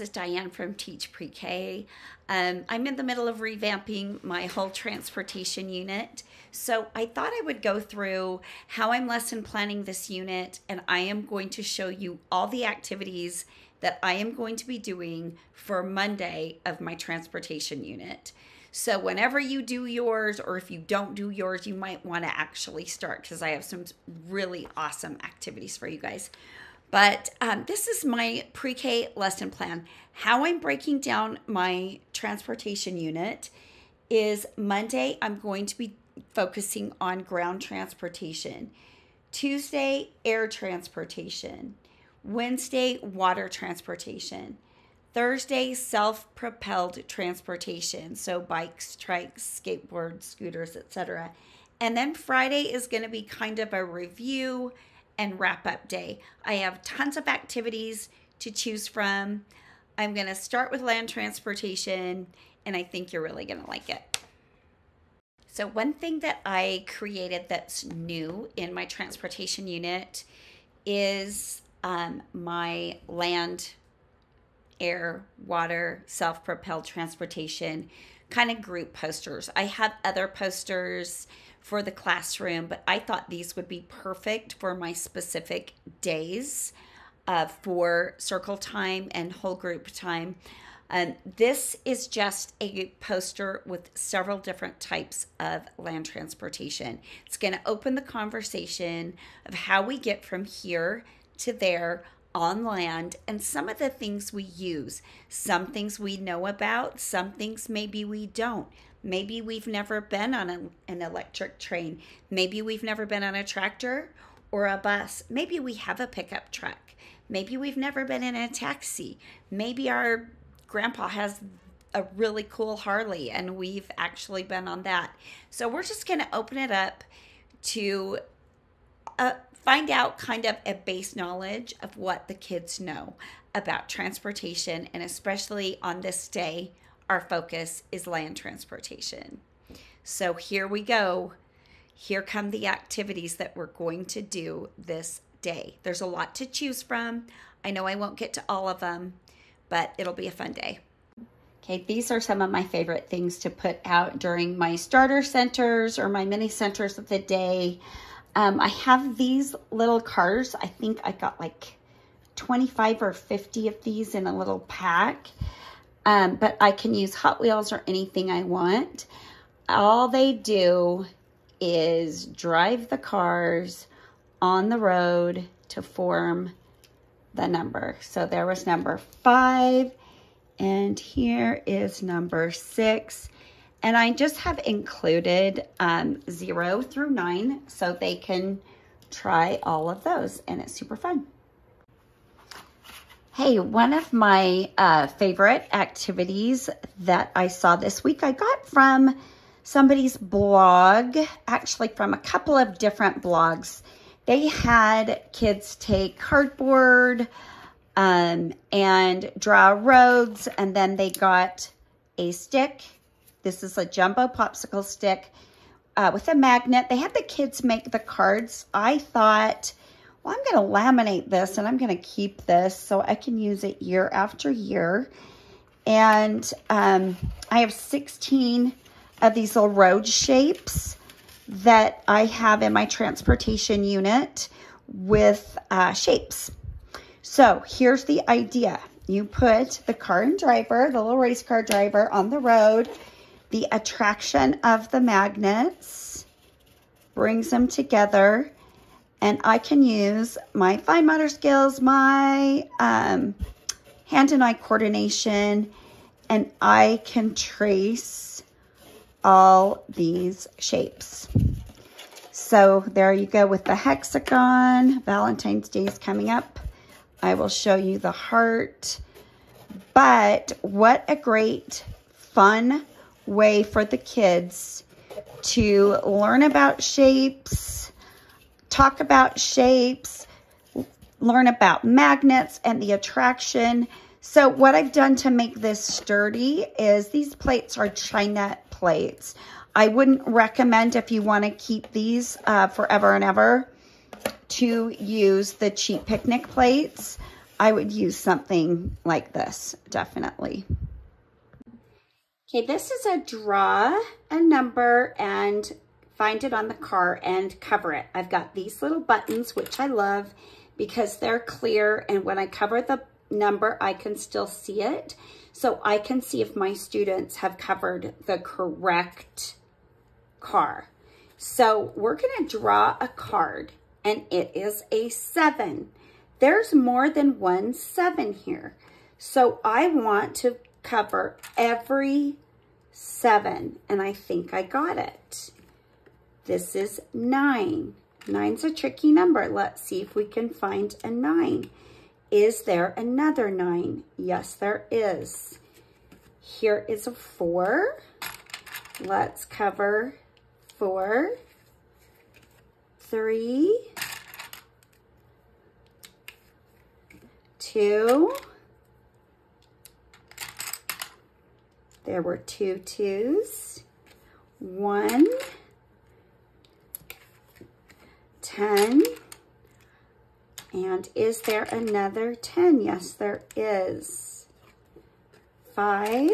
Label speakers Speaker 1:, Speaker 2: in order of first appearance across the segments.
Speaker 1: is Diane from Teach Pre-K. I'm in the middle of revamping my whole transportation unit. So I thought I would go through how I'm lesson planning this unit, and I am going to show you all the activities that I am going to be doing for Monday of my transportation unit. So whenever you do yours, or if you don't do yours, you might want to actually start, because I have some really awesome activities for you guys. But this is my pre-K lesson plan. How I'm breaking down my transportation unit is Monday, I'm going to be focusing on ground transportation. Tuesday, air transportation. Wednesday, water transportation. Thursday, self-propelled transportation. So bikes, trikes, skateboards, scooters, etc. And then Friday is going to be kind of a review and wrap-up day. I have tons of activities to choose from. I'm going to start with land transportation, and I think you're really going to like it. So one thing that I created that's new in my transportation unit is my land, air, water, self-propelled transportation kind of group posters. I have other posters for the classroom, but I thought these would be perfect for my specific days for circle time and whole group time. This is just a poster with several different types of land transportation. It's going to open the conversation of how we get from here to there on land, and some of the things we use. Some things we know about, some things maybe we don't. Maybe we've never been on an electric train. Maybe we've never been on a tractor or a bus. Maybe we have a pickup truck. Maybe we've never been in a taxi. Maybe our grandpa has a really cool Harley and we've actually been on that. So we're just going to open it up to find out kind of a base knowledge of what the kids know about transportation, and especially on this day, our focus is land transportation. So here we go. Here come the activities that we're going to do this day. There's a lot to choose from. I know I won't get to all of them, but it'll be a fun day. Okay, these are some of my favorite things to put out during my starter centers or my mini centers of the day. I have these little cars. I think I got like 25 or 50 of these in a little pack. But I can use Hot Wheels or anything I want. All they do is drive the cars on the road to form the number. So there was number 5, and here is number 6. And I just have included 0 through 9 so they can try all of those, and it's super fun. Hey, one of my favorite activities that I saw this week, I got from somebody's blog, actually from a couple of different blogs. They had kids take cardboard and draw roads, and then they got a stick. This is a jumbo popsicle stick with a magnet. They had the kids make the cards. I thought, well, I'm going to laminate this and I'm going to keep this so I can use it year after year. And I have 16 of these little road shapes that I have in my transportation unit with shapes. So here's the idea. You put the car and driver, the little race car driver on the road. The attraction of the magnets brings them together, and I can use my fine motor skills, my hand and eye coordination, and I can trace all these shapes. So there you go with the hexagon. Valentine's Day is coming up. I will show you the heart. But what a great, fun way for the kids to learn about shapes, talk about shapes, learn about magnets and the attraction. So what I've done to make this sturdy is these plates are China plates. I wouldn't recommend, if you want to keep these forever and ever, to use the cheap picnic plates. I would use something like this, definitely. Okay, this is a draw a number and find it on the car and cover it. I've got these little buttons, which I love because they're clear, and when I cover the number, I can still see it. So I can see if my students have covered the correct car. So we're gonna draw a card, and it is a 7. There's more than one 7 here. So I want to cover every 7, and I think I got it. This is 9. 9's a tricky number. Let's see if we can find a 9. Is there another 9? Yes, there is. Here is a 4. Let's cover 4, 3, 2. There were 2 2s. 1, 10. And is there another 10? Yes, there is. 5.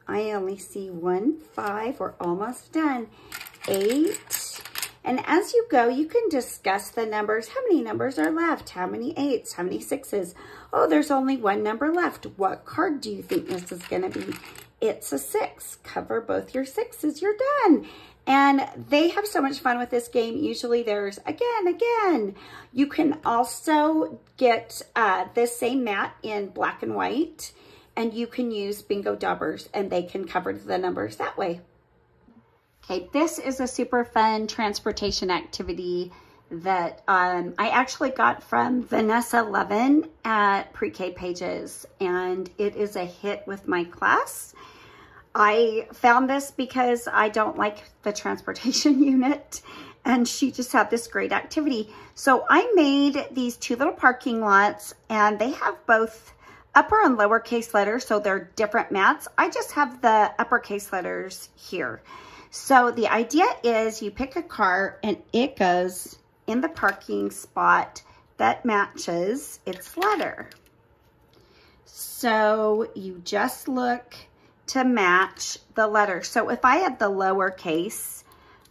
Speaker 1: I only see 1 5. We're almost done. 8. And as you go, you can discuss the numbers. How many numbers are left? How many 8s? How many 6s? Oh, there's only one number left. What card do you think this is going to be? It's a 6. Cover both your 6s. You're done. And they have so much fun with this game. Usually there's again. You can also get this same mat in black and white, and you can use bingo dubbers, and they can cover the numbers that way. Okay, this is a super fun transportation activity that I actually got from Vanessa Levin at Pre-K Pages, and it is a hit with my class. I found this because I don't like the transportation unit, and she just had this great activity. So I made these 2 little parking lots, and they have both upper and lowercase letters, so they're different mats. I just have the uppercase letters here. So the idea is you pick a car, and it goes in the parking spot that matches its letter. So you just look to match the letter. So if I had the lowercase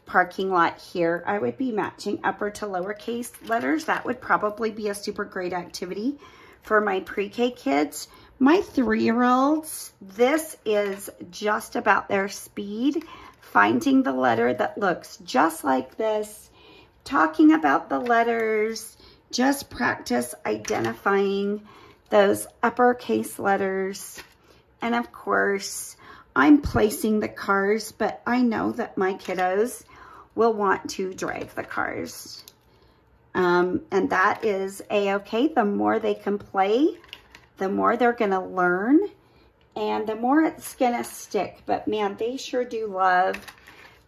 Speaker 1: parking lot here, I would be matching upper to lowercase letters. That would probably be a super great activity for my pre-K kids. My 3-year-olds, this is just about their speed, finding the letter that looks just like this, talking about the letters, just practice identifying those uppercase letters. And of course, I'm placing the cars, but I know that my kiddos will want to drive the cars. And that is a-okay. The more they can play, the more they're gonna learn, and the more it's gonna stick. But man, they sure do love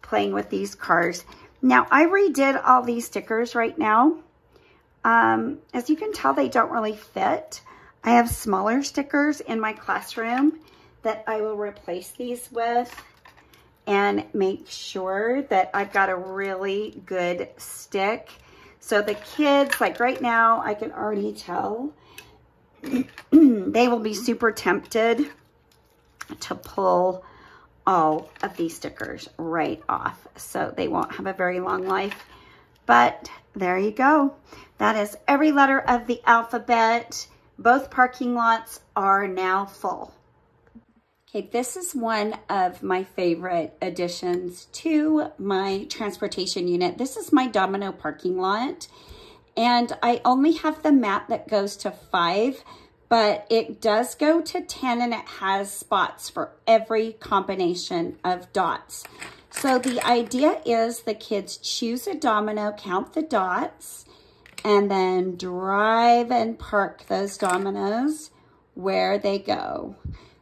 Speaker 1: playing with these cars. Now, I redid all these stickers right now. As you can tell, they don't really fit. I have smaller stickers in my classroom that I will replace these with and make sure that I've got a really good stick. So the kids, like right now, I can already tell they will be super tempted to pull all of these stickers right off. So they won't have a very long life. But there you go. That is every letter of the alphabet. Both parking lots are now full. Okay, this is one of my favorite additions to my transportation unit. This is my Domino Parking Lot, and I only have the mat that goes to 5, but it does go to 10, and it has spots for every combination of dots. So the idea is the kids choose a domino, count the dots, and then drive and park those dominoes where they go.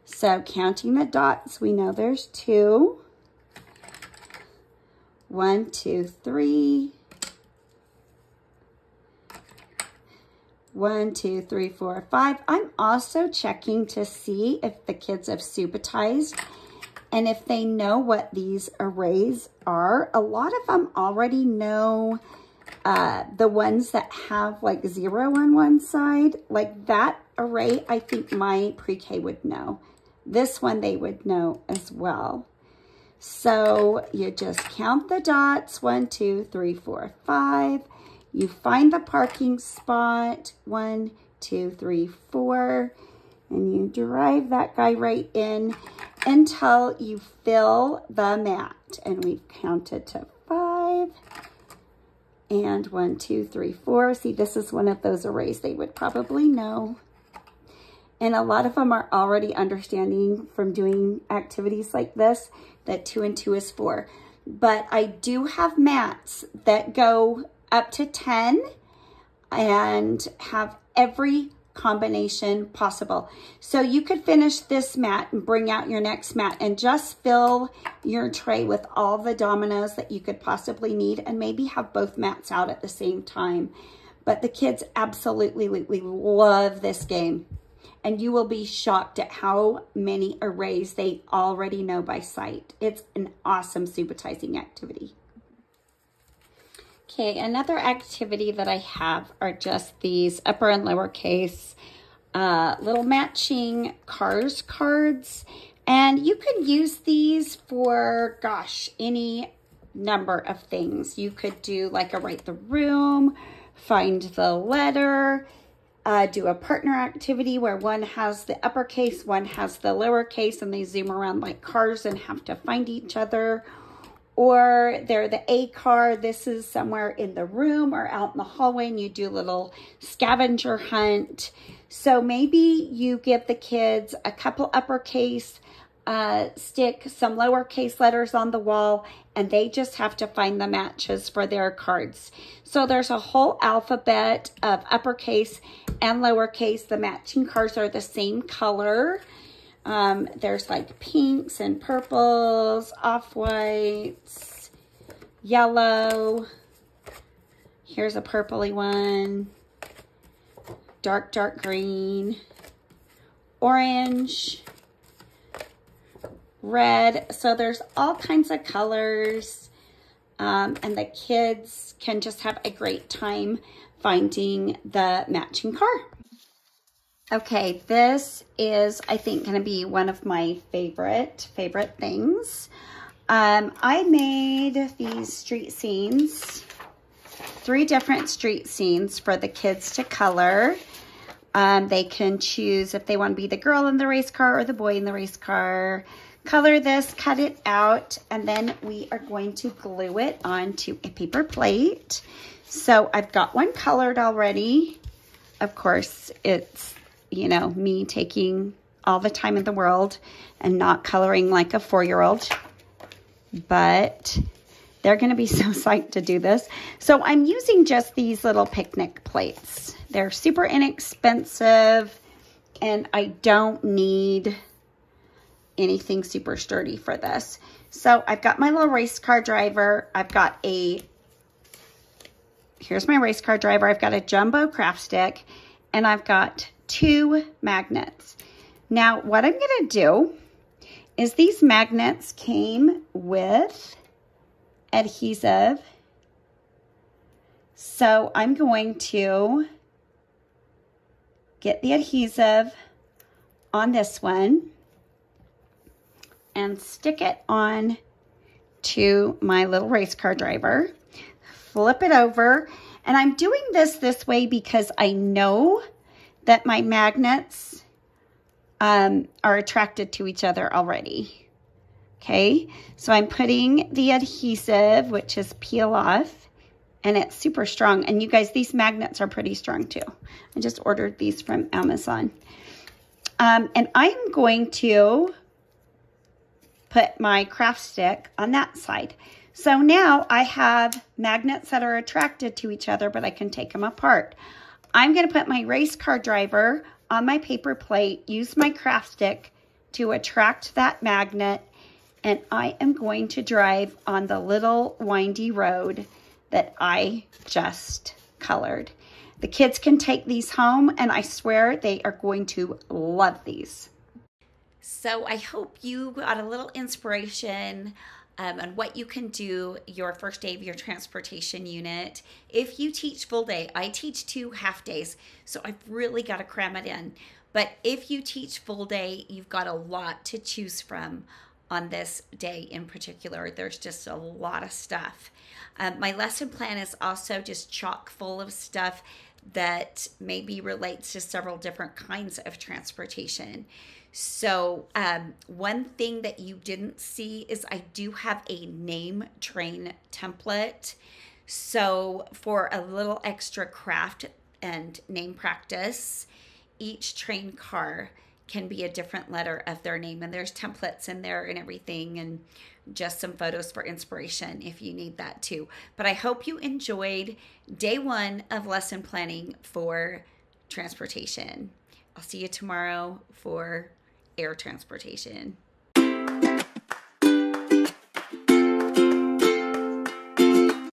Speaker 1: So counting the dots, we know there's 2. 1, 2, 3. 1, 2, 3, 4, 5. I'm also checking to see if the kids have subitized and if they know what these arrays are. A lot of them already know the ones that have like 0 on one side, like that array, I think my pre-K would know. This one they would know as well. So you just count the dots, 1, 2, 3, 4, 5. You find the parking spot, 1, 2, 3, 4, and you drive that guy right in until you fill the mat. And we've counted to 5. And 1, 2, 3, 4. See, this is one of those arrays they would probably know. And a lot of them are already understanding from doing activities like this that 2 and 2 is 4. But I do have mats that go up to 10 and have every combination possible. So you could finish this mat and bring out your next mat and just fill your tray with all the dominoes that you could possibly need, and maybe have both mats out at the same time. But the kids absolutely love this game, and you will be shocked at how many arrays they already know by sight. It's an awesome subitizing activity. Okay, another activity that I have are just these upper and lowercase little matching cars cards. And you could use these for, gosh, any number of things. You could do like a write the room, find the letter, do a partner activity where one has the uppercase, one has the lowercase, and they zoom around like cars and have to find each other. Or they're the A car. This is somewhere in the room or out in the hallway, and you do a little scavenger hunt. So maybe you give the kids a couple uppercase, stick some lowercase letters on the wall, and they just have to find the matches for their cards. So there's a whole alphabet of uppercase and lowercase. The matching cards are the same color. There's like pinks and purples, off-whites, yellow. Here's a purpley one, dark green, orange, red. So there's all kinds of colors, and the kids can just have a great time finding the matching car. Okay, this is, I think, going to be one of my favorite things. I made these street scenes, 3 different street scenes for the kids to color. They can choose if they want to be the girl in the race car or the boy in the race car. Color this, cut it out, and then we are going to glue it onto a paper plate. So I've got one colored already. Of course, it's, you know, me taking all the time in the world and not coloring like a 4-year-old, but they're going to be so psyched to do this. So I'm using just these little picnic plates. They're super inexpensive, and I don't need anything super sturdy for this. So I've got my little race car driver. I've got here's my race car driver. I've got a jumbo craft stick, and I've got 2 magnets. Now, what I'm going to do is these magnets came with adhesive. So I'm going to get the adhesive on this one and stick it on to my little race car driver. Flip it over. And I'm doing this way because I know that my magnets are attracted to each other already. Okay, so I'm putting the adhesive, which is peel off, and it's super strong. And you guys, these magnets are pretty strong too. I just ordered these from Amazon. And I'm going to put my craft stick on that side. So now I have magnets that are attracted to each other, but I can take them apart. I'm going to put my race car driver on my paper plate, use my craft stick to attract that magnet, and I am going to drive on the little windy road that I just colored. The kids can take these home, and I swear they are going to love these. So I hope you got a little inspiration and what you can do your first day of your transportation unit. If you teach full day, I teach 2 half days, so I've really got to cram it in. But if you teach full day, you've got a lot to choose from on this day in particular. There's just a lot of stuff. My lesson plan is also just chock full of stuff that maybe relates to several different kinds of transportation. So one thing that you didn't see is I do have a name train template. So for a little extra craft and name practice, each train car can be a different letter of their name, and there's templates in there and everything, and just some photos for inspiration if you need that too. But I hope you enjoyed day 1 of lesson planning for transportation. I'll see you tomorrow for air transportation.